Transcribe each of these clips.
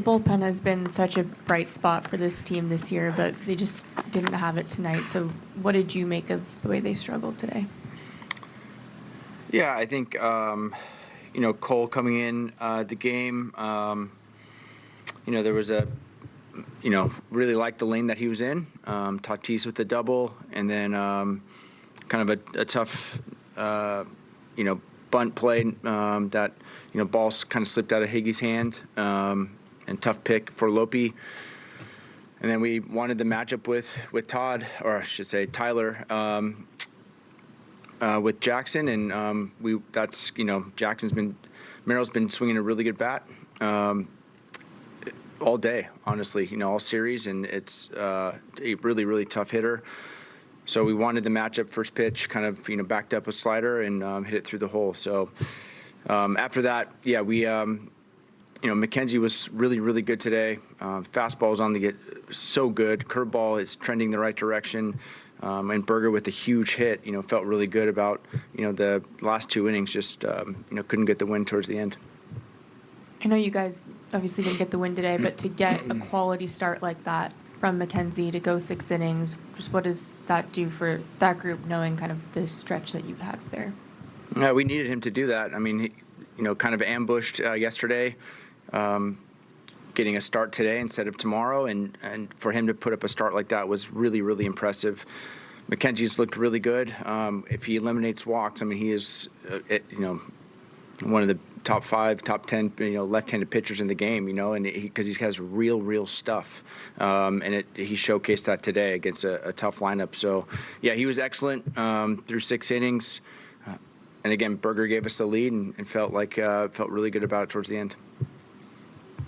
bullpen has been such a bright spot for this team this year, but they just didn't have it tonight. So what did you make of the way they struggled today? Yeah, I think, Cole coming in the game, there was really liked the lane that he was in. Tatis with the double, and then kind of a tough, bunt play that, ball kind of slipped out of Higgy's hand, and tough pick for Lopi. And then we wanted the matchup with Todd, or I should say Tyler, with Jackson, and Merrill's been swinging a really good bat all day, honestly, all series, and it's a really, really tough hitter. So we wanted the matchup first pitch, kind of, backed up a slider and hit it through the hole. So after that, yeah, we, MacKenzie was really, really good today. Fastball is on the get so good. Curveball is trending the right direction. And Berger with a huge hit, felt really good about, the last two innings, just, couldn't get the win towards the end. I know you guys obviously didn't get the win today, but to get a quality start like that from MacKenzie to go 6 innings, just what does that do for that group, knowing kind of the stretch that you've had there? Yeah, we needed him to do that. I mean, kind of ambushed yesterday, getting a start today instead of tomorrow, and for him to put up a start like that was really, really impressive. MacKenzie's looked really good. If he eliminates walks, I mean, he is, one of the top 5, top 10, left-handed pitchers in the game, and because he has real stuff, and he showcased that today against a tough lineup. So, yeah, he was excellent through 6 innings, and again, Berger gave us the lead and felt really good about it towards the end.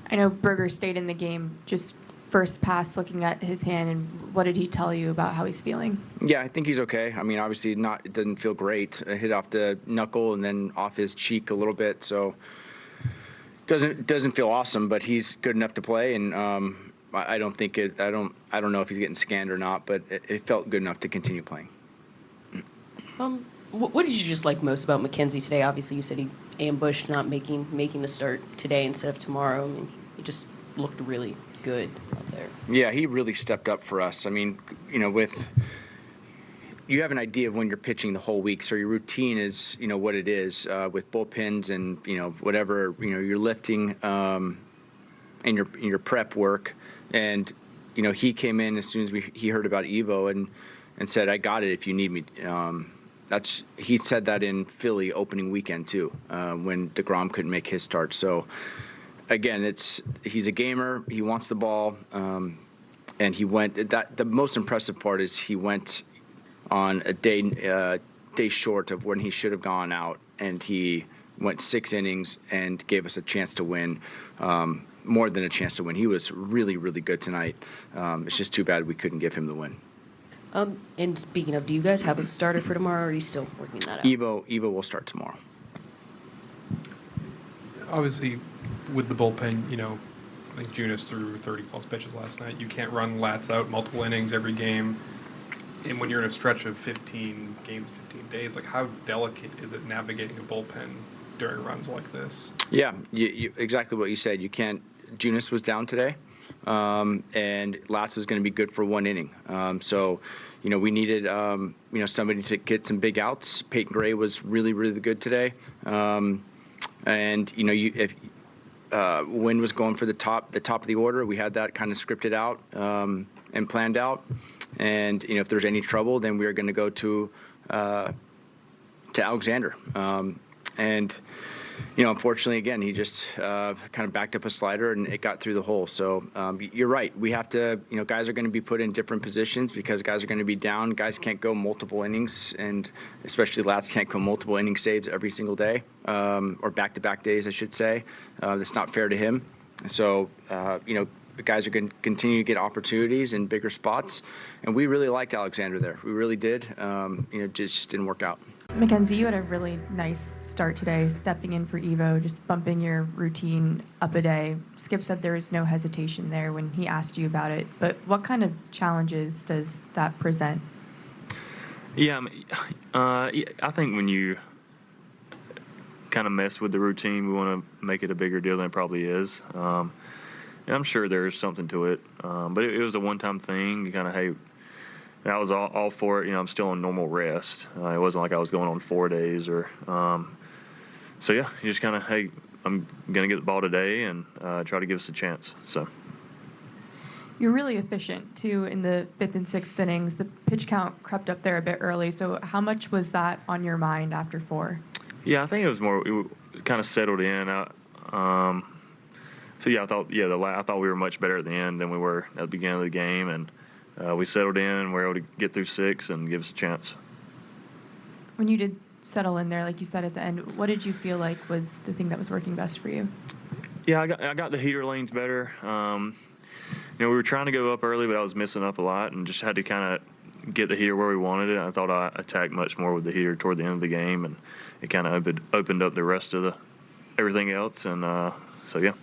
I know Berger stayed in the game. Just first pass, looking at his hand, and what did he tell you about how he's feeling? Yeah, I think he's okay. I mean, obviously it doesn't feel great. It hit off the knuckle and then off his cheek a little bit, so doesn't feel awesome. But he's good enough to play, and I don't know if he's getting scanned or not, but it felt good enough to continue playing. What did you just like most about MacKenzie today? Obviously, you said he ambushed, not making the start today instead of tomorrow. I mean, he just looked really good out there. Yeah, he really stepped up for us. I mean, you have an idea of when you're pitching the whole week, so your routine is, what it is with bullpens and whatever you're lifting and your prep work. And he came in as soon as he heard about Evo and said, "I got it if you need me." He said that in Philly opening weekend too, when DeGrom couldn't make his start. So again, he's a gamer. He wants the ball, and he went. The most impressive part is he went on a day short of when he should have gone out, and he went 6 innings and gave us a chance to win. More than a chance to win. He was really, really good tonight. It's just too bad we couldn't give him the win. And speaking of, do you guys have a starter for tomorrow, or are you still working that out? Evo will start tomorrow. Obviously, with the bullpen, I think Junis threw 30-plus pitches last night. You can't run lats out multiple innings every game. And when you're in a stretch of 15 games, 15 days, how delicate is it navigating a bullpen during runs like this? Yeah, you exactly what you said. You can't. Junis was down today. And Lats was going to be good for 1 inning. So, we needed, somebody to get some big outs. Peyton Gray was really, really good today. And, if Wynn was going for the top of the order, we had that kind of scripted out and planned out. And, if there's any trouble, then we are going to go to Alexander. Unfortunately, again, he just kind of backed up a slider and it got through the hole. So you're right. We have to, guys are going to be put in different positions because guys are going to be down. Guys can't go multiple innings, and especially Lats can't go multiple inning saves every single day, or back-to-back days, I should say. That's not fair to him. So, the guys are going to continue to get opportunities in bigger spots. And we really liked Alexander there. We really did. Just didn't work out. MacKenzie, you had a really nice start today, stepping in for Evo, just bumping your routine up a day. Skip said there was no hesitation there when he asked you about it, but what kind of challenges does that present? Yeah, I think when you kind of mess with the routine, we want to make it a bigger deal than it probably is. And I'm sure there's something to it, but it was a one-time thing. You kind of, hey, and I was all for it. I'm still on normal rest. It wasn't like I was going on 4 days or. So yeah, you just kind of, hey, I'm gonna get the ball today and try to give us a chance. So. You're really efficient too in the 5th and 6th innings. The pitch count crept up there a bit early. So how much was that on your mind after 4? Yeah, I think it was more. It kind of settled in. So yeah, I thought we were much better at the end than we were at the beginning of the game, and we settled in and were able to get through 6 and give us a chance. When you did settle in there, like you said at the end, what did you feel like was the thing that was working best for you? Yeah, I got the heater lanes better. We were trying to go up early, but I was missing up a lot and just had to kind of get the heater where we wanted it. I thought I attacked much more with the heater toward the end of the game, and it kind of opened up the rest of everything else. And so, yeah.